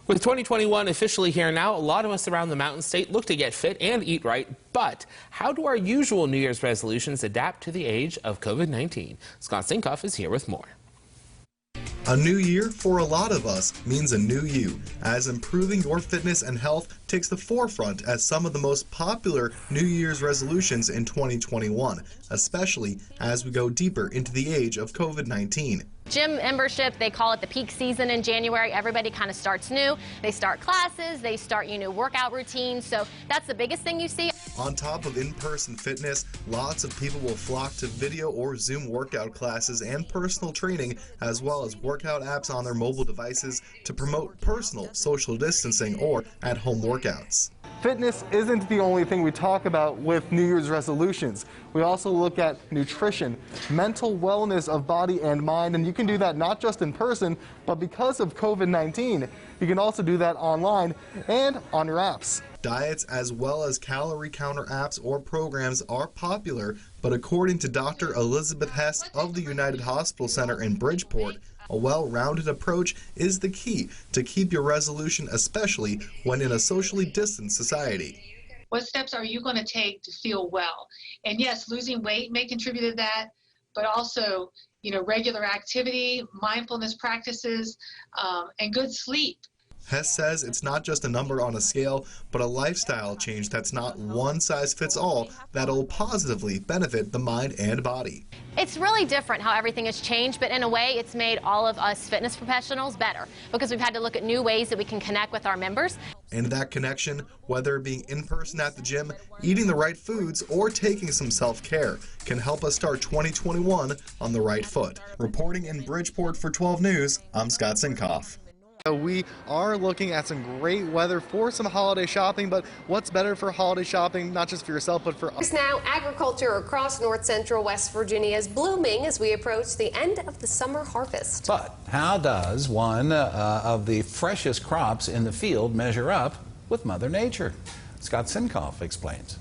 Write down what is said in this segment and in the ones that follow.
With 2021 officially here now, a lot of us around the Mountain State look to get fit and eat right. But how do our usual New Year's resolutions adapt to the age of COVID-19? Scott Sincoff is here with more. A new year for a lot of us means a new you, as improving your fitness and health takes the forefront as some of the most popular New Year's resolutions in 2021, especially as we go deeper into the age of COVID-19. Gym membership, they call it the peak season in January. Everybody kind of starts new. They start classes, they start, workout routines. So that's the biggest thing you see. On top of in-person fitness, lots of people will flock to video or Zoom workout classes and personal training, as well as workout apps on their mobile devices to promote personal social distancing or at-home workouts. Fitness isn't the only thing we talk about with New Year's resolutions. We also look at nutrition, mental wellness of body and mind, and you can do that not just in person, but because of COVID-19, you can also do that online and on your apps. Diets as well as calorie counter apps or programs are popular, but according to Dr. Elizabeth Hess of the United Hospital Center in Bridgeport, a well-rounded approach is the key to keep your resolution, especially when in a socially distant society. What steps are you going to take to feel well? And yes, losing weight may contribute to that, but also, regular activity, mindfulness practices, and good sleep. Hess says it's not just a number on a scale, but a lifestyle change that's not one size fits all that'll positively benefit the mind and body. It's really different how everything has changed, but in a way it's made all of us fitness professionals better because we've had to look at new ways that we can connect with our members. And that connection, whether being in person at the gym, eating the right foods, or taking some self-care, can help us start 2021 on the right foot. Reporting in Bridgeport for 12 News, I'm Scott Sincoff. We are looking at some great weather for some holiday shopping, but what's better for holiday shopping, not just for yourself, but for us? Now, agriculture across north central West Virginia is blooming as we approach the end of the summer harvest. But how does one of the freshest crops in the field measure up with Mother Nature? Scott Sincoff explains.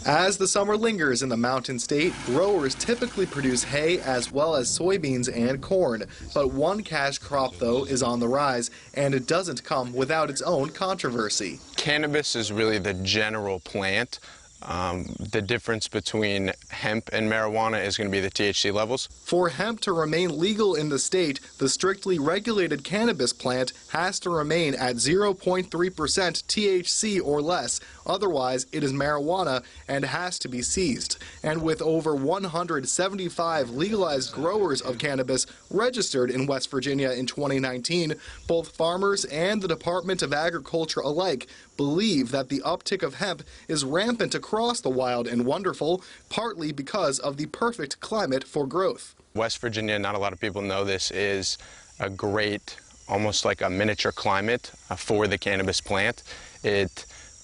As the summer lingers in the Mountain State, growers typically produce hay as well as soybeans and corn. But one cash crop, though, is on the rise, and it doesn't come without its own controversy. Cannabis is really the general plant. The difference between hemp and marijuana is going to be the THC levels. For hemp to remain legal in the state, the strictly regulated cannabis plant has to remain at 0.3% THC or less. Otherwise, it is marijuana and has to be seized. And with over 175 legalized growers of cannabis registered in West Virginia in 2019, both farmers and the Department of Agriculture alike believe that the uptick of hemp is rampant across the wild and wonderful, partly because of the perfect climate for growth. West Virginia, not a lot of people know this, is a great, almost like a miniature climate for the cannabis plant.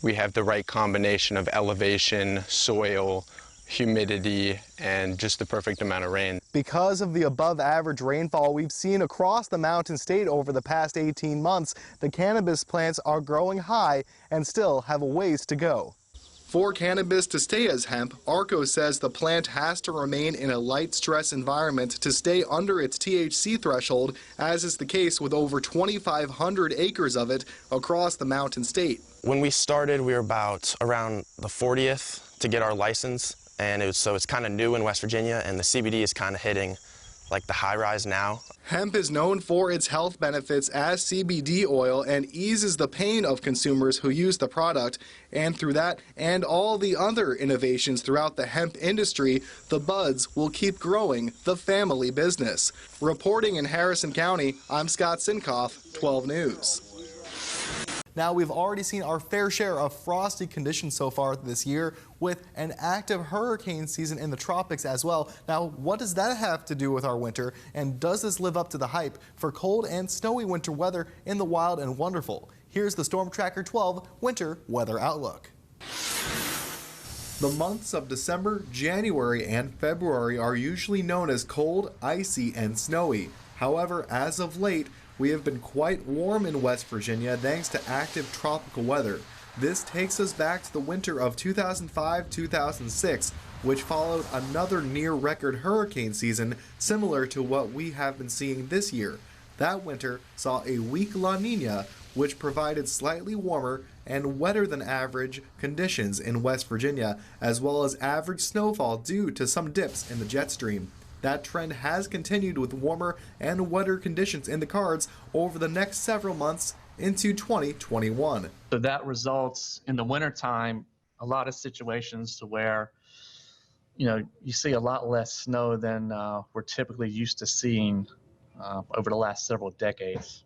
We have the right combination of elevation, soil, humidity, and just the perfect amount of rain. Because of the above average rainfall we've seen across the Mountain State over the past 18 months, the cannabis plants are growing high and still have a ways to go. For cannabis to stay as hemp, ARCO says the plant has to remain in a light stress environment to stay under its THC threshold, as is the case with over 2,500 acres of it across the Mountain State. When we started, we were about around the 40th to get our license, and it's kind of new in West Virginia, and the CBD is kind of hitting like the high rise now. Hemp is known for its health benefits as CBD oil and eases the pain of consumers who use the product. And through that and all the other innovations throughout the hemp industry, the buds will keep growing the family business. Reporting in Harrison County, I'm Scott Sincoff, 12 News. Now, we've already seen our fair share of frosty conditions so far this year, with an active hurricane season in the tropics as well. Now, what does that have to do with our winter, and does this live up to the hype for cold and snowy winter weather in the wild and wonderful? Here's the Storm Tracker 12 Winter Weather Outlook. The months of December, January, and February are usually known as cold, icy, and snowy. However, as of late, we have been quite warm in West Virginia thanks to active tropical weather. This takes us back to the winter of 2005-2006, which followed another near-record hurricane season similar to what we have been seeing this year. That winter saw a weak La Nina, which provided slightly warmer and wetter than average conditions in West Virginia, as well as average snowfall due to some dips in the jet stream. That trend has continued with warmer and wetter conditions in the cards over the next several months into 2021. So that results in the wintertime a lot of situations to where you see a lot less snow than we're typically used to seeing over the last several decades.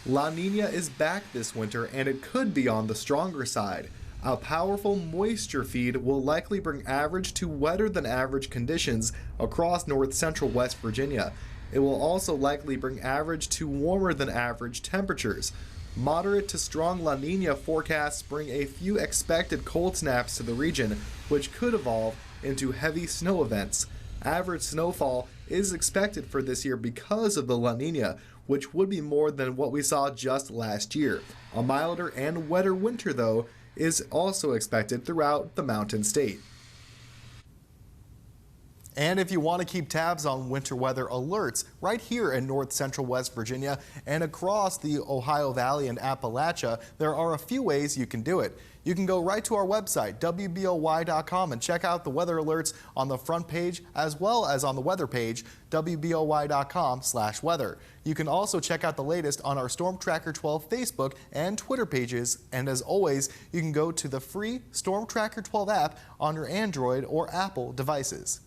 La Nina is back this winter, and it could be on the stronger side. A powerful moisture feed will likely bring average to wetter than average conditions across north central West Virginia. It will also likely bring average to warmer than average temperatures. Moderate to strong La Nina forecasts bring a few expected cold snaps to the region, which could evolve into heavy snow events. Average snowfall is expected for this year because of the La Nina, which would be more than what we saw just last year. A milder and wetter winter, though, is also expected throughout the Mountain State. And if you want to keep tabs on winter weather alerts right here in north central West Virginia and across the Ohio Valley and Appalachia, there are a few ways you can do it. You can go right to our website, WBOY.com, and check out the weather alerts on the front page as well as on the weather page, WBOY.com/weather. You can also check out the latest on our Storm Tracker 12 Facebook and Twitter pages. And as always, you can go to the free Storm Tracker 12 app on your Android or Apple devices.